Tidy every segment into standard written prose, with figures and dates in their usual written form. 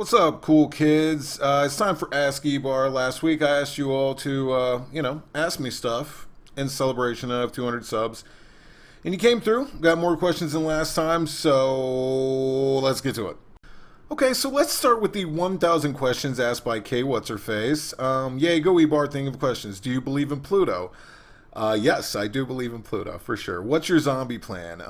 What's up, cool kids? It's time for Ask EBar. Last week I asked you all to, ask me stuff in celebration of 200 subs. And you came through, got more questions than last time, so let's get to it. Okay, so let's start with the 1,000 questions asked by K. What's Her Face. Yay, go EBar thing of questions. Do you believe in Pluto? Yes, I do believe in Pluto, for sure. What's your zombie plan?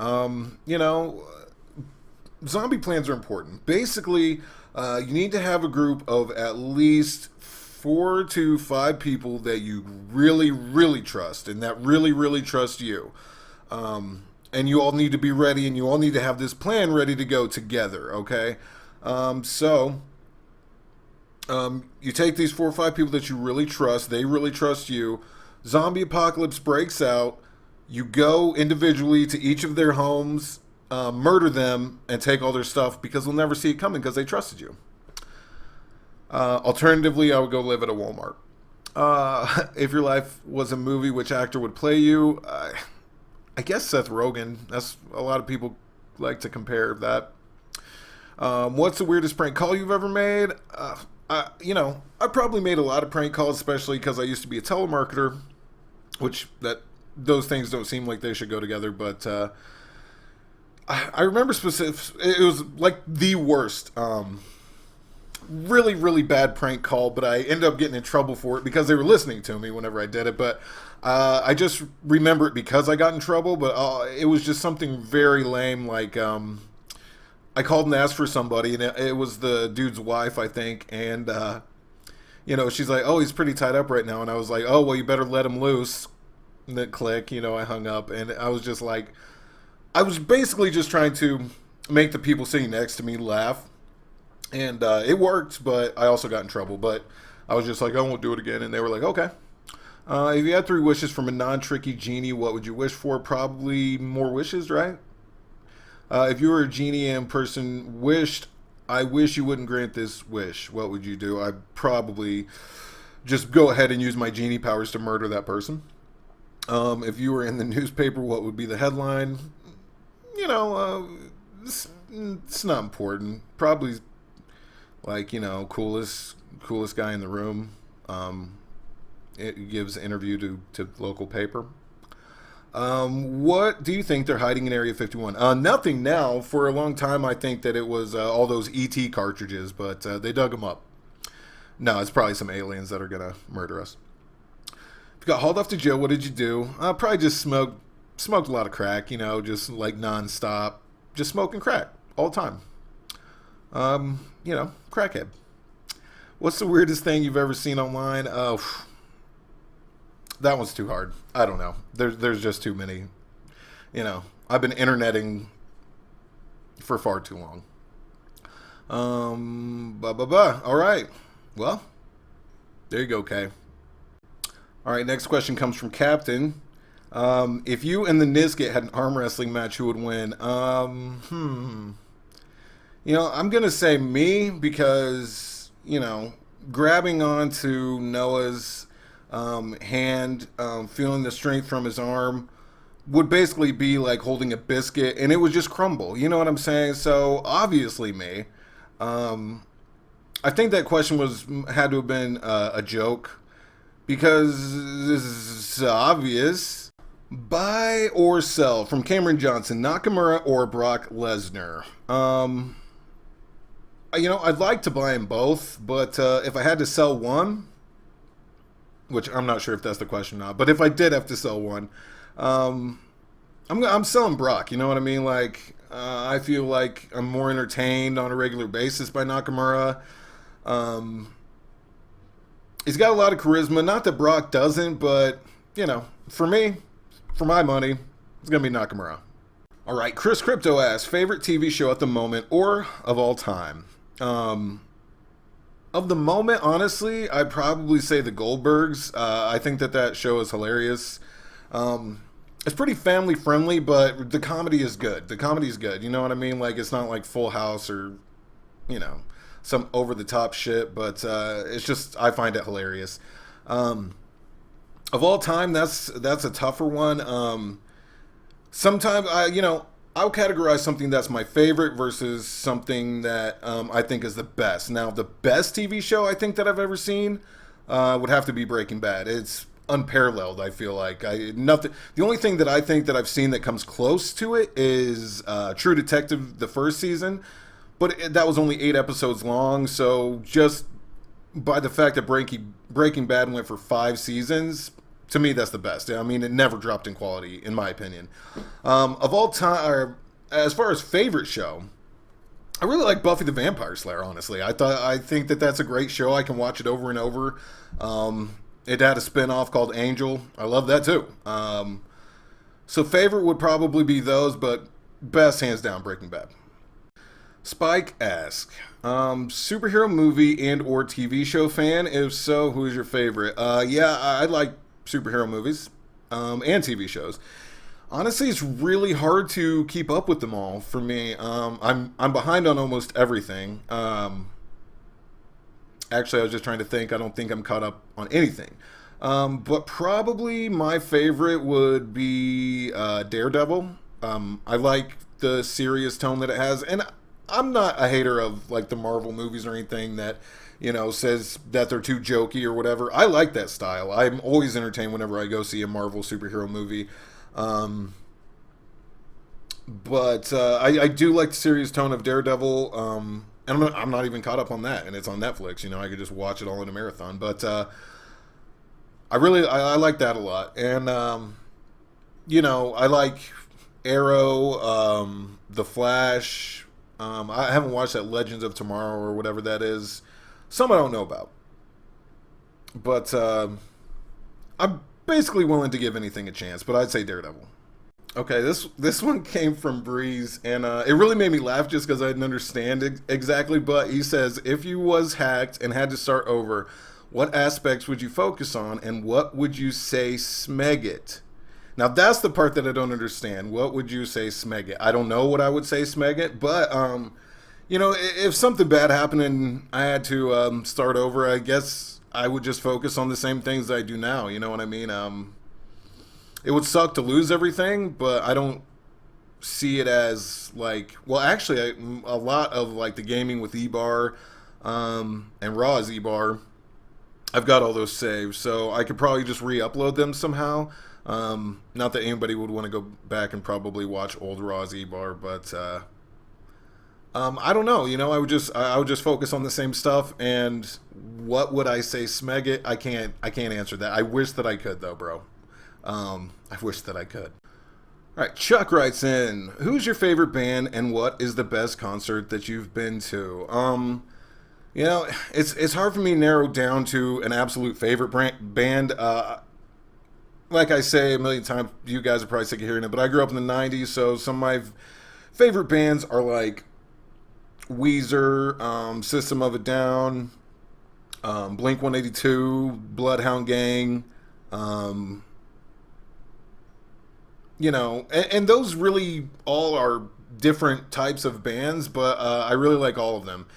Zombie plans are important. Basically, you need to have a group of at least 4 to 5 people that you really, really trust and that really, really trust you. And you all need to be ready and you all need to have this plan ready to go together, okay? You take these 4 or 5 people that you really trust, they really trust you. Zombie apocalypse breaks out. You go individually to each of their homes, murder them, and take all their stuff because they'll never see it coming because they trusted you. Alternatively, I would go live at a Walmart. If your life was a movie, which actor would play you? I guess Seth Rogen. That's a lot of people like to compare that. What's the weirdest prank call you've ever made? I probably made a lot of prank calls, especially because I used to be a telemarketer, which those things don't seem like they should go together, but I remember it was like the worst, really, really bad prank call, but I ended up getting in trouble for it because they were listening to me whenever I did it, but I just remember it because I got in trouble, but it was just something very lame, like, I called and asked for somebody, and it was the dude's wife, I think, and, she's like, oh, he's pretty tied up right now, and I was like, oh, well, you better let him loose, and then click, I hung up, and I was just like, I was basically just trying to make the people sitting next to me laugh, and it worked, but I also got in trouble, but I was just like, I won't do it again, and they were like, okay. If you had 3 wishes from a non-tricky genie, what would you wish for? Probably more wishes, right? If you were a genie and person wished, I wish you wouldn't grant this wish, what would you do? I'd probably just go ahead and use my genie powers to murder that person. If you were in the newspaper, what would be the headline? It's not important. Probably like, coolest guy in the room. It gives an interview to local paper. What do you think they're hiding in Area 51? Nothing now. For a long time, I think that it was all those ET cartridges, but they dug them up. No, it's probably some aliens that are going to murder us. If you got hauled off to jail, what did you do? Probably just smoked a lot of crack, just like nonstop. Just smoking crack all the time. Crackhead. What's the weirdest thing you've ever seen online? That one's too hard. I don't know. There's just too many. I've been interneting for far too long. All right. Well, there you go, Kay. All right, next question comes from Captain. If you and the Nizkit had an arm wrestling match, who would win? I'm going to say me because, grabbing onto Noah's hand, feeling the strength from his arm would basically be like holding a biscuit and it would just crumble. You know what I'm saying? So obviously me. I think that question had to have been a joke because this is obvious. Buy or sell from Cameron Johnson, Nakamura or Brock Lesnar? I'd like to buy them both, but if I had to sell one, which I'm not sure if that's the question or not, but if I did have to sell one, I'm selling Brock. You know what I mean? Like, I feel like I'm more entertained on a regular basis by Nakamura. He's got a lot of charisma. Not that Brock doesn't, but, for me, for my money, it's going to be Nakamura. All right, Chris Crypto asks, favorite TV show at the moment or of all time? Of the moment, honestly, I'd probably say The Goldbergs. I think that show is hilarious. It's pretty family friendly, but the comedy is good. The comedy is good. You know what I mean? Like, it's not like Full House or, some over the top shit, but it's just, I find it hilarious. Of all time, that's a tougher one. Sometimes I'll categorize something that's my favorite versus something that I think is the best. Now, the best TV show I think that I've ever seen would have to be Breaking Bad. It's unparalleled. I feel like nothing. The only thing that I think that I've seen that comes close to it is True Detective, the first season, but that was only 8 episodes long. So just by the fact that Breaking Bad went for 5 seasons, to me, that's the best. I mean, it never dropped in quality, in my opinion. Of all time, as far as favorite show, I really like Buffy the Vampire Slayer. Honestly, I think that that's a great show. I can watch it over and over. It had a spinoff called Angel. I love that too. So favorite would probably be those, but best hands down Breaking Bad. Spike asks, superhero movie and or TV show fan? If so, who is your favorite? Yeah, I like superhero movies and TV shows. Honestly, it's really hard to keep up with them all for me. I'm behind on almost everything. Actually, I was just trying to think. I don't think I'm caught up on anything. But probably my favorite would be Daredevil. I like the serious tone that it has, and I'm not a hater of like the Marvel movies or anything that says that they're too jokey or whatever. I like that style. I'm always entertained whenever I go see a Marvel superhero movie. But I do like the serious tone of Daredevil. And I'm not even caught up on that, and it's on Netflix. I could just watch it all in a marathon. But I like that a lot, and I like Arrow, The Flash. I haven't watched that Legends of Tomorrow or whatever that is. Some I don't know about, but I'm basically willing to give anything a chance. But I'd say Daredevil. Okay, this one came from Breeze, and it really made me laugh just because I didn't understand exactly. But he says, if you was hacked and had to start over, what aspects would you focus on, and what would you say smeg it? Now, that's the part that I don't understand. What would you say smeg it? I don't know what I would say smeg it, but, if something bad happened and I had to start over, I guess I would just focus on the same things that I do now. You know what I mean? It would suck to lose everything, but I don't see it as like, well, actually, a lot of like the gaming with EBar and Raw as EBar, I've got all those saved, so I could probably just re-upload them somehow. Not that anybody would want to go back and probably watch old Raw's EBar, but I don't know. I would just focus on the same stuff. And what would I say smeg it? I can't answer that. I wish that I could though, bro. I wish that I could. All right, Chuck writes in, who's your favorite band and what is the best concert that you've been to? It's hard for me to narrow down to an absolute favorite band. Like I say a million times, you guys are probably sick of hearing it, but I grew up in the 90s, so some of my favorite bands are like Weezer, System of a Down, Blink-182, Bloodhound Gang, and those really all are different types of bands, but I really like all of them.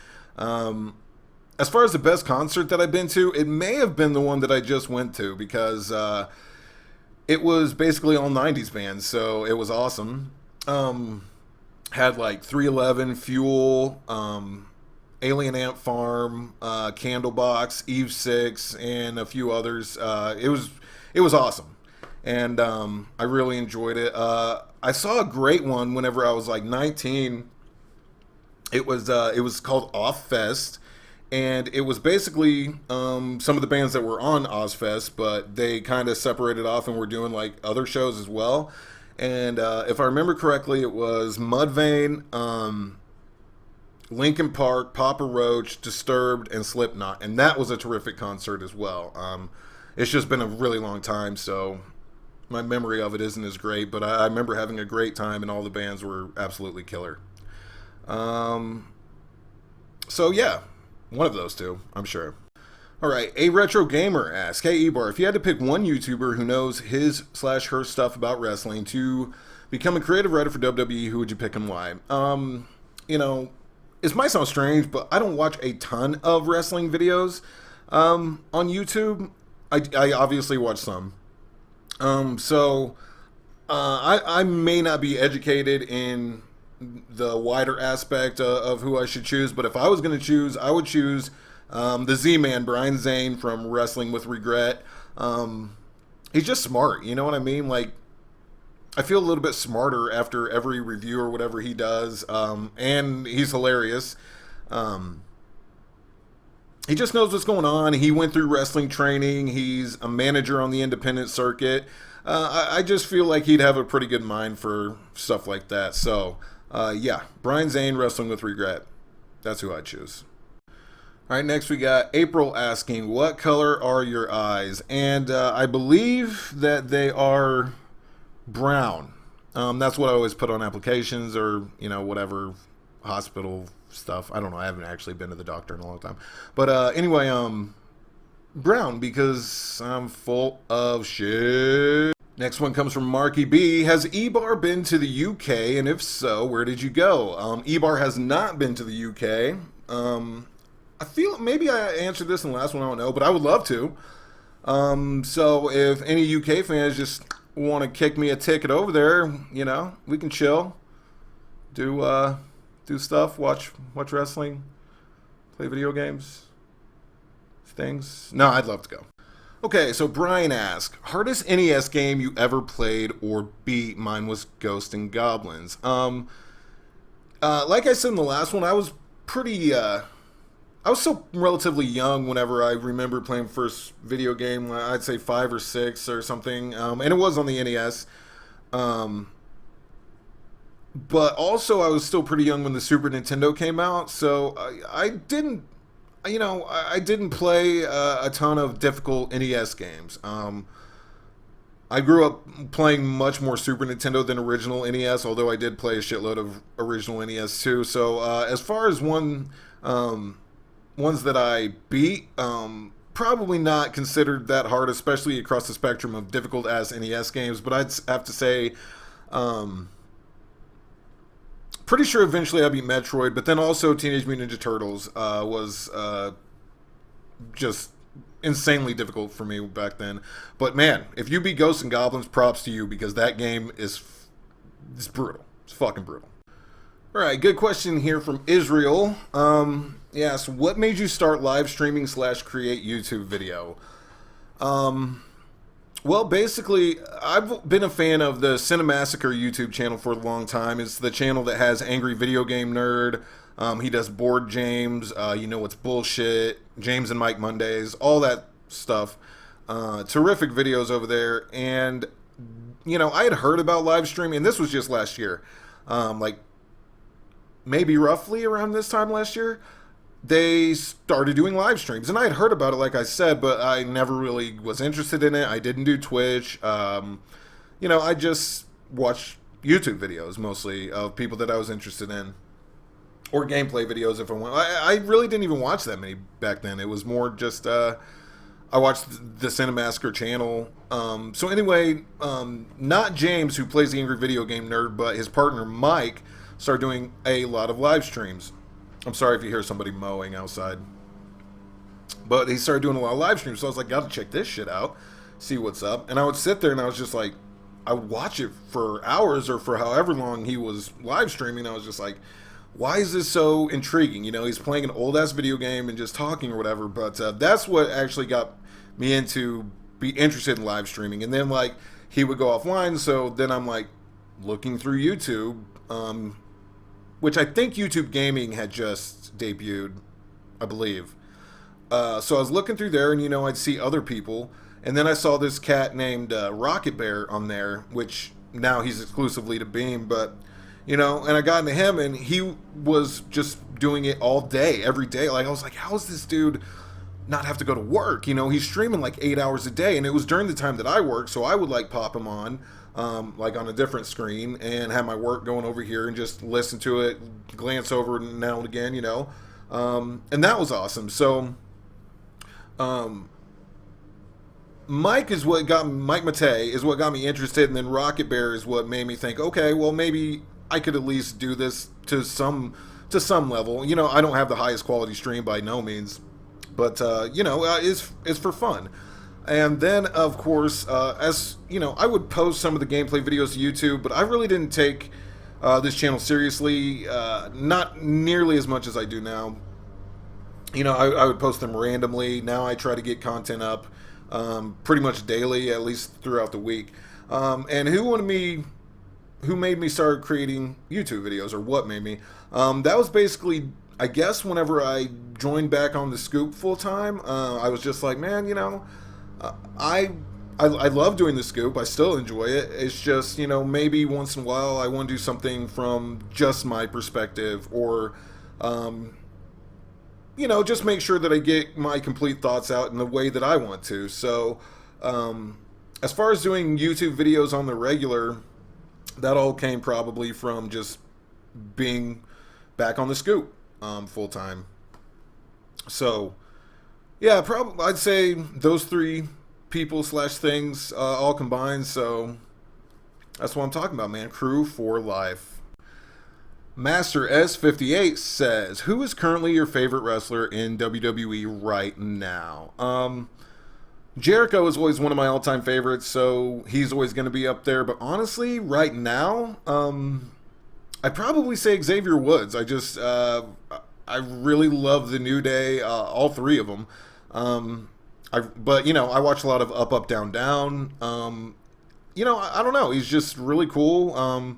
As far as the best concert that I've been to, it may have been the one that I just went to because it was basically all 90s bands, so it was awesome. Had like 311, Fuel, Alien Ant Farm, Candlebox, Eve 6, and a few others. It was awesome. And I really enjoyed it. I saw a great one whenever I was like 19. It was called Off Fest, and it was basically some of the bands that were on Ozfest, but they kind of separated off and were doing like other shows as well. And if I remember correctly, it was Mudvayne, Linkin Park, Papa Roach, Disturbed, and Slipknot, and that was a terrific concert as well. It's just been a really long time, so my memory of it isn't as great, but I remember having a great time, and all the bands were absolutely killer. So yeah, one of those two, I'm sure. All right, a retro gamer asks, hey EBar, if you had to pick one YouTuber who knows his/her stuff about wrestling to become a creative writer for WWE, who would you pick and why? It might sound strange, but I don't watch a ton of wrestling videos on YouTube. I obviously watch some. So I may not be educated in the wider aspect of who I should choose, but if I was going to choose, I would choose the Z-Man, Brian Zane from Wrestling with Regret. He's just smart, you know what I mean? Like, I feel a little bit smarter after every review or whatever he does, and he's hilarious. Um, he just knows what's going on. He went through wrestling training. He's a manager on the independent circuit. I just feel like he'd have a pretty good mind for stuff like that. So, yeah, Brian Zane, Wrestling with Regret. That's who I choose. All right, next we got April asking, what color are your eyes? And I believe that they are brown. That's what I always put on applications or, whatever hospital stuff. I don't know. I haven't actually been to the doctor in a long time. But anyway, brown because I'm full of shit. Next one comes from Marky B. Has EBar been to the UK? And if so, where did you go? EBar has not been to the UK. I feel maybe I answered this in the last one, I don't know, but I would love to. So if any UK fans just want to kick me a ticket over there, we can chill, do stuff, watch wrestling, play video games, things. No, I'd love to go. Okay, so Brian asked, hardest NES game you ever played or beat? Mine was Ghosts and Goblins. Like I said in the last one, I was I was still relatively young whenever I remember playing first video game. I'd say 5 or 6 or something, and it was on the NES. But also, I was still pretty young when the Super Nintendo came out, so I didn't play a ton of difficult NES games. I grew up playing much more Super Nintendo than original NES, although I did play a shitload of original NES too. So as far as ones that I beat, probably not considered that hard, especially across the spectrum of difficult as NES games. But I'd have to say, pretty sure eventually I beat Metroid, but then also Teenage Mutant Ninja Turtles was just insanely difficult for me back then. But man, if you beat Ghosts and Goblins, props to you, because that game is brutal. It's fucking brutal. All right, good question here from Israel. Yes, what made you start live streaming / create YouTube video? Well, basically, I've been a fan of the Cinemassacre YouTube channel for a long time. It's the channel that has Angry Video Game Nerd. He does Board James. It's Bullshit. James and Mike Mondays. All that stuff. Terrific videos over there. And, I had heard about live streaming, and this was just last year. Maybe roughly around this time last year, they started doing live streams. And I had heard about it, like I said, but I never really was interested in it. I didn't do Twitch. I just watched YouTube videos mostly of people that I was interested in. Or gameplay videos if I want. I really didn't even watch that many back then. It was more just, I watched the Cinemassacre channel. So anyway, not James, who plays the Angry Video Game Nerd, but his partner Mike started doing a lot of live streams. I'm sorry if you hear somebody mowing outside. But he started doing a lot of live streams, so I was like, gotta check this shit out, see what's up. And I would sit there and I was just like, I would watch it for hours or for however long he was live streaming. I was just like, why is this so intriguing? He's playing an old-ass video game and just talking or whatever. But that's what actually got me into be interested in live streaming. And then, he would go offline, so then I'm, looking through YouTube, which I think YouTube Gaming had just debuted, I believe. So I was looking through there, and, I'd see other people. And then I saw this cat named Rocket Bear on there, which now he's exclusively to Beam. But, and I got into him, and he was just doing it all day, every day. I was like, how is this dude not have to go to work? He's streaming 8 hours a day. And it was during the time that I worked, so I would, pop him on. On a different screen and have my work going over here and just listen to it, glance over now and again, and that was awesome. So, Mike Matei is what got me interested, and then Rocket Bear is what made me think, okay, well, maybe I could at least do this to some level. I don't have the highest quality stream by no means, but, it's for fun. And then, of course, as you know, I would post some of the gameplay videos to YouTube, but I really didn't take this channel seriously, not nearly as much as I do now. You know, I would post them randomly. Now I try to get content up pretty much daily, at least throughout the week. And who made me start creating YouTube videos, or what made me? That was basically, I guess, whenever I joined back on the Scoop full time. I was just like, man, you know, I love doing the Scoop. I still enjoy it. It's just, you know, maybe once in a while I want to do something from just my perspective, or you know, just make sure that I get my complete thoughts out in the way that I want to. So as far as doing YouTube videos on the regular, that all came probably from just being back on the Scoop full time. So yeah, probably I'd say those three people / things all combined. So that's what I'm talking about, man. Crew for life. Master S58 says, who is currently your favorite wrestler in WWE right now? Jericho is always one of my all-time favorites, so he's always going to be up there. But honestly, right now, I'd probably say Xavier Woods. I really love the New Day, all three of them. But you know, I watch a lot of Up, Up, Down, Down. You know, I don't know. He's just really cool.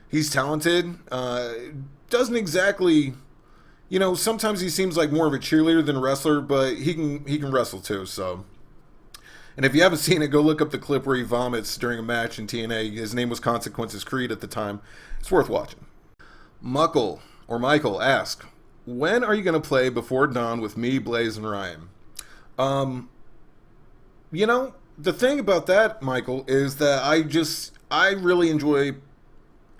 He's talented. Doesn't exactly, you know, sometimes he seems like more of a cheerleader than a wrestler, but he can wrestle too. So, and if you haven't seen it, go look up the clip where he vomits during a match in TNA. His name was Consequences Creed at the time. It's worth watching. Michael asks, when are you going to play Before Dawn with me, Blaze, and Ryan? You know, the thing about that, Michael, is that I really enjoy.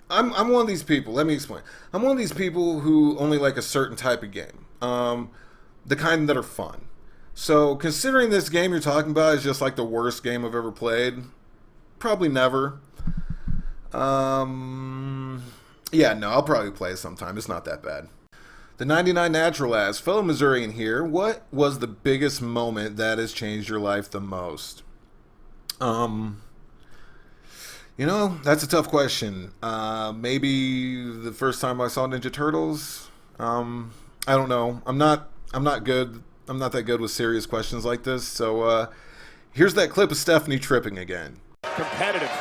I'm one of these people. Let me explain. I'm one of these people who only like a certain type of game, the kind that are fun. So, considering this game you're talking about is just like the worst game I've ever played, probably never. Yeah, no, I'll probably play it sometime. It's not that bad. The 99 Natural asks, fellow Missourian here, what was the biggest moment that has changed your life the most? You know, that's a tough question. Maybe the first time I saw Ninja Turtles. I don't know. I'm not good. I'm not that good with serious questions like this. So here's that clip of Stephanie tripping again. Competitive.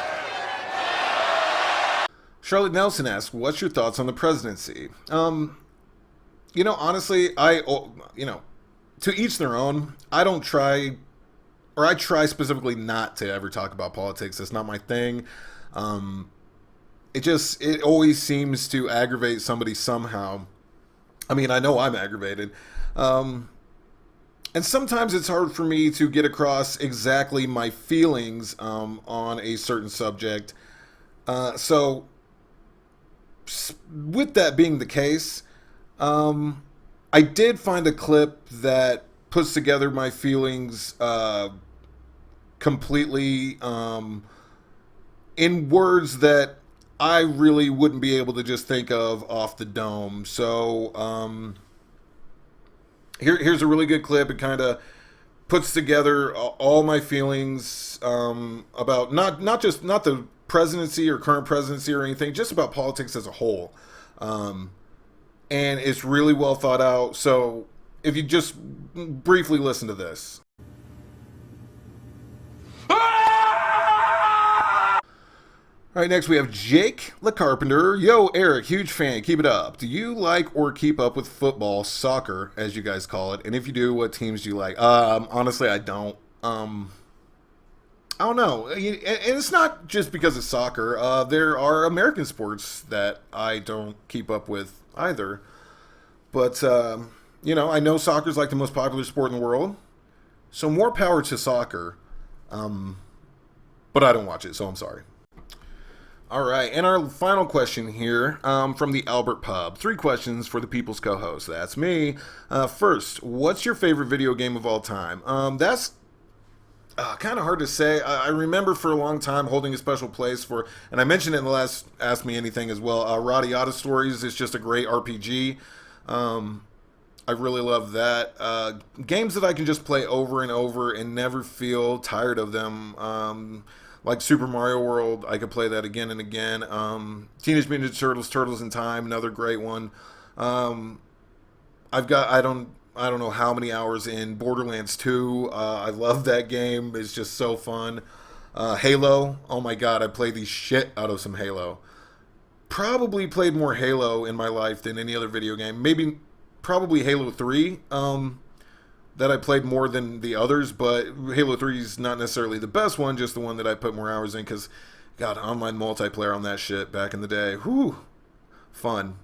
Charlotte Nelson asks, what's your thoughts on the presidency? You know, honestly, you know, to each their own. I try specifically not to ever talk about politics. That's not my thing. It always seems to aggravate somebody somehow. I mean, I know I'm aggravated. And sometimes it's hard for me to get across exactly my feelings on a certain subject. So with that being the case, I did find a clip that puts together my feelings completely in words that I really wouldn't be able to just think of off the dome. So here's a really good clip. It kind of puts together all my feelings about not the presidency or current presidency or anything, just about politics as a whole. And it's really well thought out. So if you just briefly listen to this. All right, next we have Jake LeCarpenter. Yo, Eric, huge fan. Keep it up. Do you like or keep up with football, soccer, as you guys call it? And if you do, what teams do you like? Honestly, I don't. I don't know. And it's not just because it's soccer. There are American sports that I don't keep up with either. But, you know, I know soccer's like the most popular sport in the world. So more power to soccer. But I don't watch it, so I'm sorry. All right, and our final question here from the Albert Pub. 3 questions for the People's Co-host. That's me. First, what's your favorite video game of all time? That's kind of hard to say. I remember for a long time holding a special place for, and I mentioned it in the last Ask Me Anything as well, Radiata Stories is just a great RPG. I really love that. Games that I can just play over and over and never feel tired of them. Like Super Mario World, I could play that again and again. Teenage Mutant Ninja Turtles, Turtles in Time, another great one. I don't know how many hours in Borderlands 2. I love that game. It's just so fun. Halo, oh my god, I played the shit out of some Halo. Probably played more Halo in my life than any other video game. Probably Halo 3. That I played more than the others, but Halo 3 is not necessarily the best one, just the one that I put more hours in, because, God, online multiplayer on that shit back in the day, whew, fun.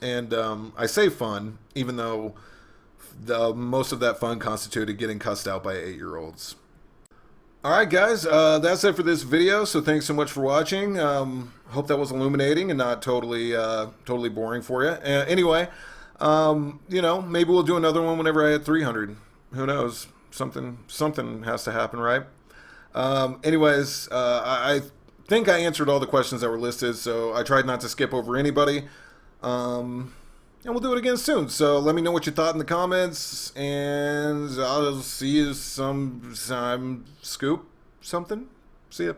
And I say fun, even though most of that fun constituted getting cussed out by 8-year-olds. Alright guys, that's it for this video, so thanks so much for watching. Hope that was illuminating and not totally boring for you. Anyway, maybe we'll do another one whenever I hit 300. Who knows? Something has to happen, right? Anyways, I think I answered all the questions that were listed, so I tried not to skip over anybody. And we'll do it again soon. So let me know what you thought in the comments, and I'll see you sometime. Scoop something. See ya.